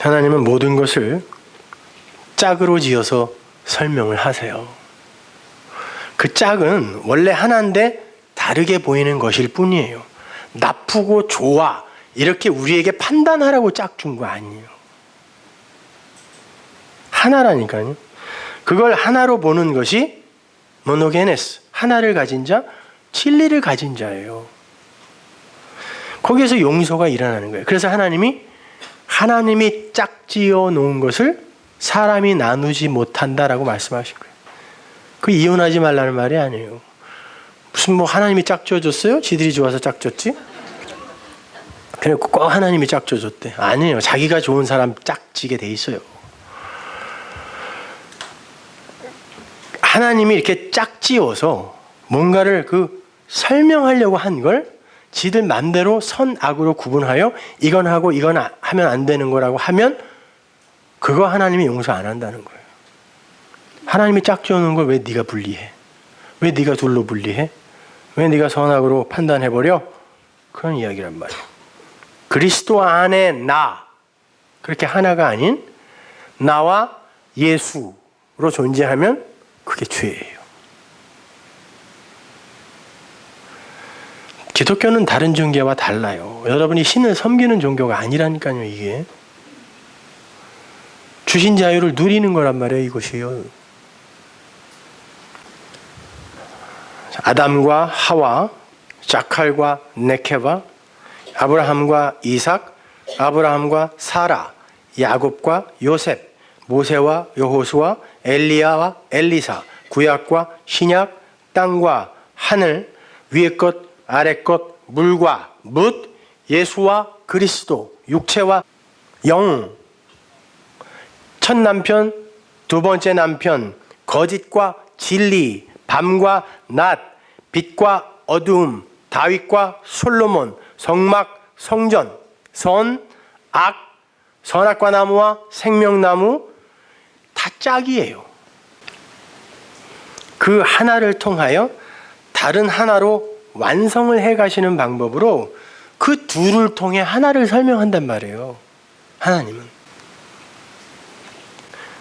하나님은 모든 것을 짝으로 지어서 설명을 하세요. 그 짝은 원래 하나인데 다르게 보이는 것일 뿐이에요. 나쁘고 좋아 이렇게 우리에게 판단하라고 짝 준 거 아니에요. 하나라니까요. 그걸 하나로 보는 것이 모노게네스, 하나를 가진 자, 진리를 가진 자예요. 거기에서 용서가 일어나는 거예요. 그래서 하나님이 짝지어 놓은 것을 사람이 나누지 못한다라고 말씀하신 거예요. 그 이혼하지 말라는 말이 아니에요. 무슨 뭐 하나님이 짝지어줬어요? 지들이 좋아서 짝졌지? 그냥 꼭 하나님이 짝지어줬대. 아니에요. 자기가 좋은 사람 짝지게 돼 있어요. 하나님이 이렇게 짝지어서 뭔가를 설명하려고 한 걸 지들 맘대로 선, 악으로 구분하여 이건 하고 이건 하면 안 되는 거라고 하면 그거 하나님이 용서 안 한다는 거예요. 하나님이 짝지어 놓은 걸 왜 네가 분리해? 왜 네가 둘로 분리해? 왜 네가 선악으로 판단해버려? 그런 이야기란 말이에요. 그리스도 안에 나, 그렇게 하나가 아닌 나와 예수로 존재하면 그게 죄예요. 기독교는 다른 종교와 달라요. 여러분이 신을 섬기는 종교가 아니라니까요, 이게. 주신 자유를 누리는 거란 말이에요, 이것이요. 아담과 하와, 자칼과 네케바, 아브라함과 이삭, 아브라함과 사라, 야곱과 요셉, 모세와 여호수아, 엘리야와 엘리사, 구약과 신약, 땅과 하늘, 위의 것, 아래 것, 물과 뭇, 예수와 그리스도, 육체와 영, 첫 남편, 두 번째 남편, 거짓과 진리, 밤과 낮, 빛과 어두움, 다윗과 솔로몬, 성막, 성전, 선, 악, 선악과 나무와 생명나무 다 짝이에요. 그 하나를 통하여 다른 하나로 완성을 해가시는 방법으로 그 둘을 통해 하나를 설명한단 말이에요. 하나님은.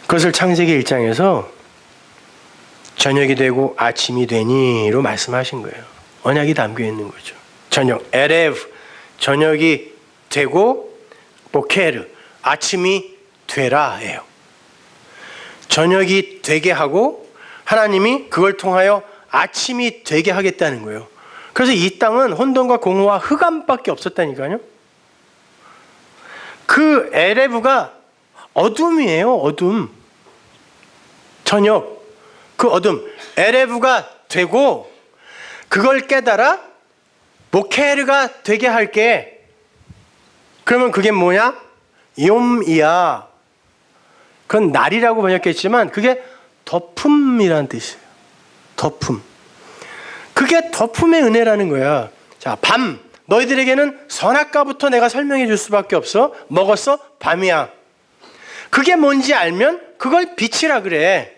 그것을 창세기 1장에서 저녁이 되고 아침이 되니로 말씀하신 거예요. 언약이 담겨 있는 거죠. 저녁, 에레브, 저녁이 되고 보케르, 아침이 되라예요. 저녁이 되게 하고 하나님이 그걸 통하여 아침이 되게 하겠다는 거예요. 그래서 이 땅은 혼돈과 공허와 흑암밖에 없었다니까요. 그 에레브가 어둠이에요. 어둠. 저녁. 그 어둠. 에레브가 되고 그걸 깨달아 모케르가 되게 할게. 그러면 그게 뭐냐? 욤이야. 그건 날이라고 번역했지만 그게 덮음이라는 뜻이에요. 덮음. 그게 덮음의 은혜라는 거야. 자, 밤. 너희들에게는 선악과부터 내가 설명해 줄 수밖에 없어. 먹었어? 밤이야. 그게 뭔지 알면 그걸 빛이라 그래.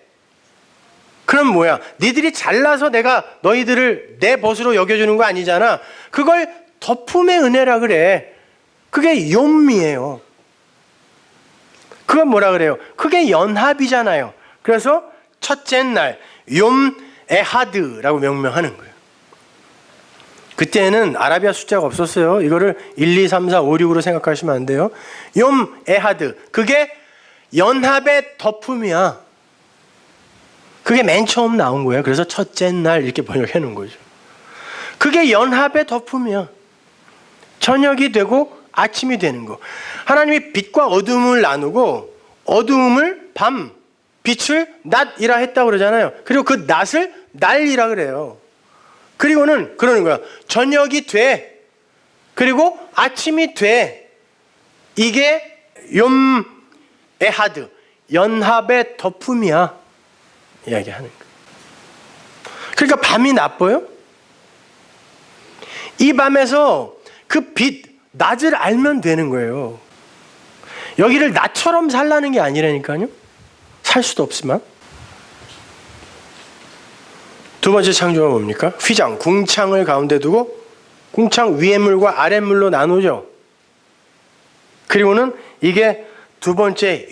그럼 뭐야? 니들이 잘나서 내가 너희들을 내 벗으로 여겨주는 거 아니잖아. 그걸 덮음의 은혜라 그래. 그게 욤이에요. 그건 뭐라 그래요? 그게 연합이잖아요. 그래서 첫째 날 욤 에하드라고 명명하는 거예요. 그때는 아라비아 숫자가 없었어요. 이거를 1, 2, 3, 4, 5, 6으로 생각하시면 안 돼요. 욤 에하드. 그게 연합의 덮음이야. 그게 맨 처음 나온 거예요. 그래서 첫째 날 이렇게 번역해 놓은 거죠. 그게 연합의 덮음이야. 저녁이 되고 아침이 되는 거. 하나님이 빛과 어둠을 나누고 어두움을 밤, 빛을 낮이라 했다고 그러잖아요. 그리고 그 낮을 날이라 그래요. 그리고는 그러는 거야. 저녁이 돼. 그리고 아침이 돼. 이게 욤 에하드, 연합의 덮음이야. 이야기하는 거예요. 그러니까 밤이 나빠요? 이 밤에서 그 빛, 낮을 알면 되는 거예요. 여기를 낮처럼 살라는 게 아니라니까요. 살 수도 없지만. 두 번째 창조가 뭡니까? 휘장, 궁창을 가운데 두고 궁창 위의 물과 아랫 물로 나누죠. 그리고는 이게 두 번째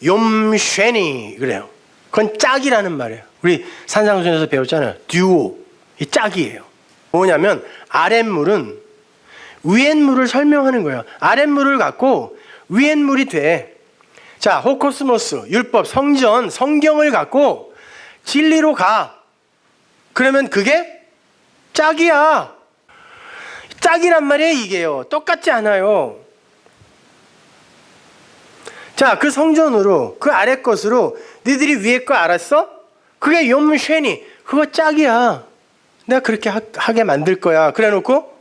욤쉐니 그래요. 그건 짝이라는 말이에요. 우리 산상수훈에서 배웠잖아요. 듀오. 이 짝이에요. 뭐냐면 아랫물은 위엔물을 설명하는 거예요. 아랫물을 갖고 위엔물이 돼. 자, 호코스모스, 율법, 성전, 성경을 갖고 진리로 가. 그러면 그게 짝이야. 짝이란 말이에요, 이게요. 똑같지 않아요. 자, 그 성전으로, 그 아래 것으로 너희들이 위에 거 알았어? 그게 욤쉐니. 그거 짝이야. 내가 그렇게 하게 만들 거야. 그래 놓고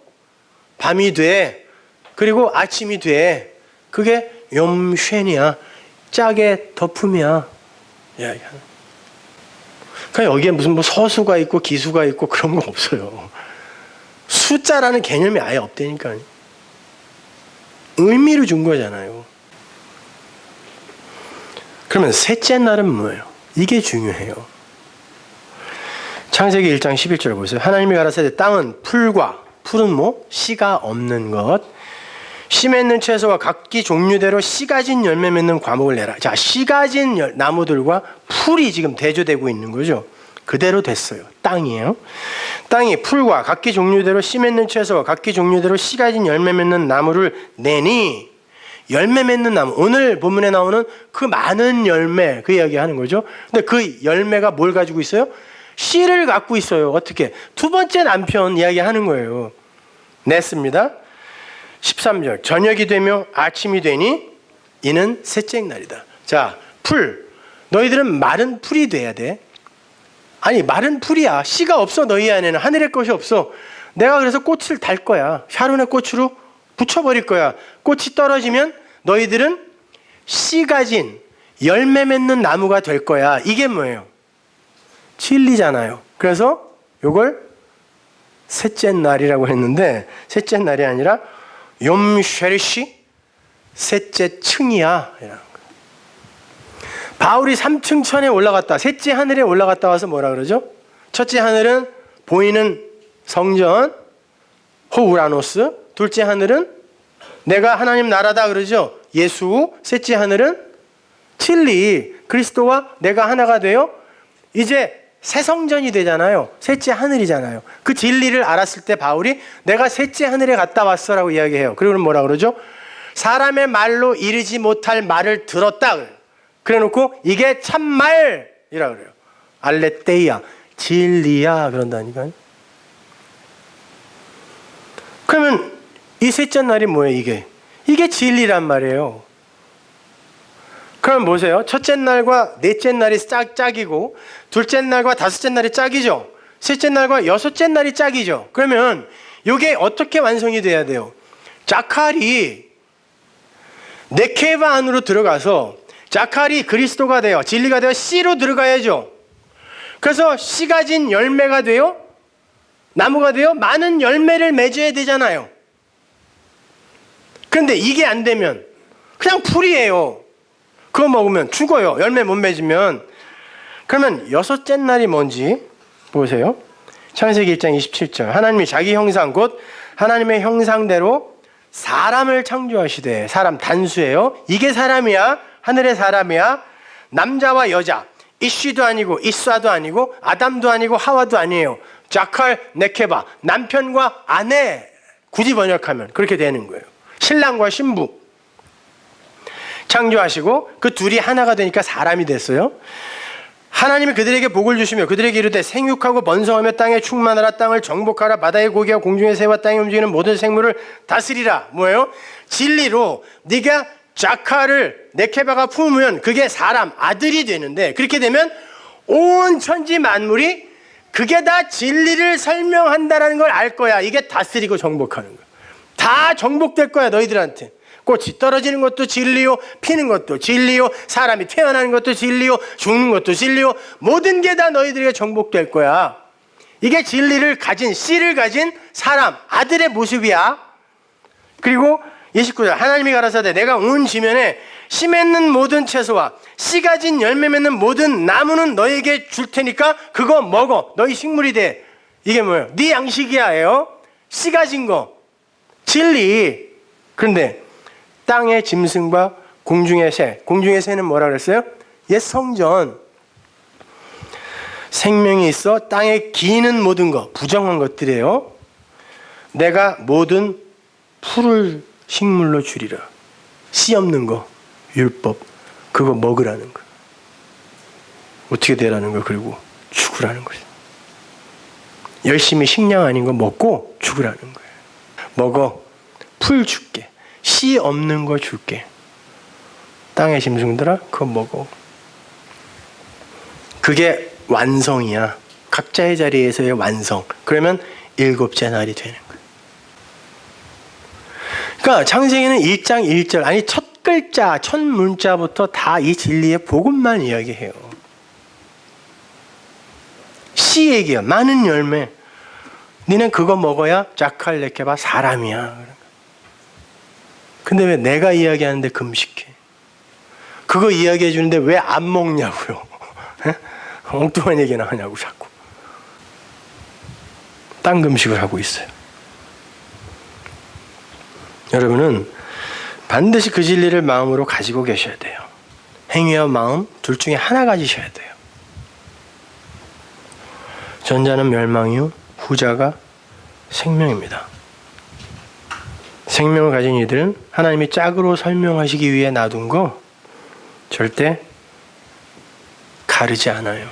밤이 돼. 그리고 아침이 돼. 그게 욤쉐니야. 짝의 덮음이야. 그러니까 여기에 무슨 뭐 서수가 있고 기수가 있고 그런 거 없어요. 숫자라는 개념이 아예 없다니까요. 의미를 준 거잖아요. 그러면 셋째 날은 뭐예요? 이게 중요해요. 창세기 1장 11절 보세요. 하나님이 가라사대 땅은 풀과 풀은 뭐? 씨가 없는 것, 씨 맺는 채소와 각기 종류대로 씨 가진 열매 맺는 과목을 내라. 자, 씨 가진 나무들과 풀이 지금 대조되고 있는 거죠. 그대로 됐어요. 땅이에요. 땅이 풀과 각기 종류대로 씨 맺는 채소와 각기 종류대로 씨 가진 열매 맺는 나무를 내니, 열매 맺는 나무, 오늘 본문에 나오는 그 많은 열매, 그 이야기하는 거죠. 근데 그 열매가 뭘 가지고 있어요? 씨를 갖고 있어요. 어떻게? 두 번째 남편 이야기하는 거예요. 냈습니다. 13절. 저녁이 되며 아침이 되니 이는 셋째 날이다. 자, 풀. 너희들은 마른 풀이 돼야 돼. 아니, 마른 풀이야. 씨가 없어. 너희 안에는 하늘의 것이 없어. 내가 그래서 꽃을 달 거야. 샤론의 꽃으로 붙여버릴 거야. 꽃이 떨어지면 너희들은 씨 가진 열매 맺는 나무가 될 거야. 이게 뭐예요? 진리잖아요. 그래서 이걸 셋째 날이라고 했는데, 셋째 날이 아니라 욤쉐리시, 셋째 층이야. 바울이 3층 천에 올라갔다, 셋째 하늘에 올라갔다 와서 뭐라 그러죠? 첫째 하늘은 보이는 성전, 호우라노스. 둘째 하늘은 내가 하나님 나라다 그러죠? 예수. 셋째 하늘은 진리, 그리스도와 내가 하나가 되어 이제 새 성전이 되잖아요. 셋째 하늘이잖아요. 그 진리를 알았을 때 바울이 내가 셋째 하늘에 갔다 왔어라고 이야기해요. 그리고 뭐라 그러죠? 사람의 말로 이르지 못할 말을 들었다. 그래 놓고 이게 참말이라 그래요. 알레테이야, 진리야 그런다니까요. 그러면 이 셋째 날이 뭐예요? 이게 진리란 말이에요. 그럼 보세요. 첫째 날과 넷째 날이 짝이고, 둘째 날과 다섯째 날이 짝이죠. 셋째 날과 여섯째 날이 짝이죠. 그러면 이게 어떻게 완성이 돼야 돼요? 자칼이 네케바 안으로 들어가서 자칼이 그리스도가 되어 진리가 되어 씨로 들어가야죠. 그래서 씨 가진 열매가 되어 나무가 되어 많은 열매를 맺어야 되잖아요. 그런데 이게 안 되면 그냥 풀이에요. 그거 먹으면 죽어요. 열매 못 맺으면. 그러면 여섯째 날이 뭔지 보세요. 창세기 1장 27절. 하나님이 자기 형상 곧 하나님의 형상대로 사람을 창조하시되, 사람 단수예요. 이게 사람이야. 하늘의 사람이야. 남자와 여자. 이쉬도 아니고 이쏴도 아니고 아담도 아니고 하와도 아니에요. 자칼 네케바, 남편과 아내. 굳이 번역하면 그렇게 되는 거예요. 신랑과 신부 창조하시고 그 둘이 하나가 되니까 사람이 됐어요. 하나님이 그들에게 복을 주시며 그들에게 이르되 생육하고 번성하며 땅에 충만하라, 땅을 정복하라, 바다의 고기와 공중의 새와 땅에 움직이는 모든 생물을 다스리라. 뭐예요? 진리로 네가 자카를 네케바가 품으면 그게 사람, 아들이 되는데, 그렇게 되면 온 천지 만물이 그게 다 진리를 설명한다라는 걸 알 거야. 이게 다스리고 정복하는 거야. 다 정복될 거야, 너희들한테. 꽃이 떨어지는 것도 진리요, 피는 것도 진리요, 사람이 태어나는 것도 진리요, 죽는 것도 진리요, 모든 게 다 너희들에게 정복될 거야. 이게 진리를 가진, 씨를 가진 사람, 아들의 모습이야. 그리고 29절, 하나님이 가라사대 내가 온 지면에 씨 맺는 모든 채소와 씨 가진 열매 맺는 모든 나무는 너희에게 줄 테니까 그거 먹어. 너희 식물이 돼. 이게 뭐예요? 네 양식이야예요. 씨 가진 거, 진리. 그런데 땅의 짐승과 공중의 새. 공중의 새는 뭐라 그랬어요? 옛 성전. 생명이 있어 땅에 기는 모든 것, 부정한 것들이에요. 내가 모든 풀을 식물로 주리라. 씨 없는 거, 율법, 그거 먹으라는 거. 어떻게 되라는 거, 그리고 죽으라는 거죠. 열심히 식량 아닌 거 먹고 죽으라는 거예요. 먹어, 풀 줄게. 씨 없는 거 줄게. 땅의 짐승들아, 그거 먹어. 그게 완성이야. 각자의 자리에서의 완성. 그러면 일곱째 날이 되는 거예요. 그러니까 창세기는 1장 1절, 아니 첫 글자, 첫 문자부터 다 이 진리의 복음만 이야기해요. 씨 얘기야. 많은 열매. 니는 그거 먹어야 자칼레케바 사람이야. 근데 왜 내가 이야기하는데 금식해? 그거 이야기해 주는데 왜 안 먹냐고요? 엉뚱한 얘기나 하냐고 자꾸. 딴 금식을 하고 있어요. 여러분은 반드시 그 진리를 마음으로 가지고 계셔야 돼요. 행위와 마음 둘 중에 하나 가지셔야 돼요. 전자는 멸망이요 후자가 생명입니다. 생명을 가진 이들은 하나님이 짝으로 설명하시기 위해 놔둔 거 절대 가르지 않아요.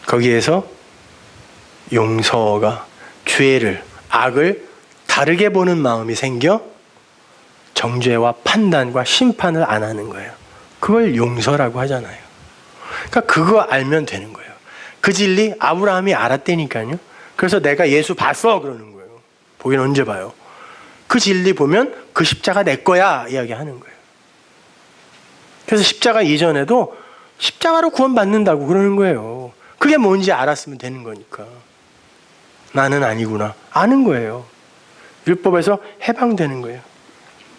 거기에서 용서가 죄를, 악을 다르게 보는 마음이 생겨 정죄와 판단과 심판을 안 하는 거예요. 그걸 용서라고 하잖아요. 그러니까 그거 알면 되는 거예요. 그 진리 아브라함이 알았다니까요. 그래서 내가 예수 봤어 그러는 거예요. 보긴 언제 봐요. 그 진리 보면 그 십자가 내 거야 이야기하는 거예요. 그래서 십자가 이전에도 십자가로 구원받는다고 그러는 거예요. 그게 뭔지 알았으면 되는 거니까. 나는 아니구나. 아는 거예요. 율법에서 해방되는 거예요.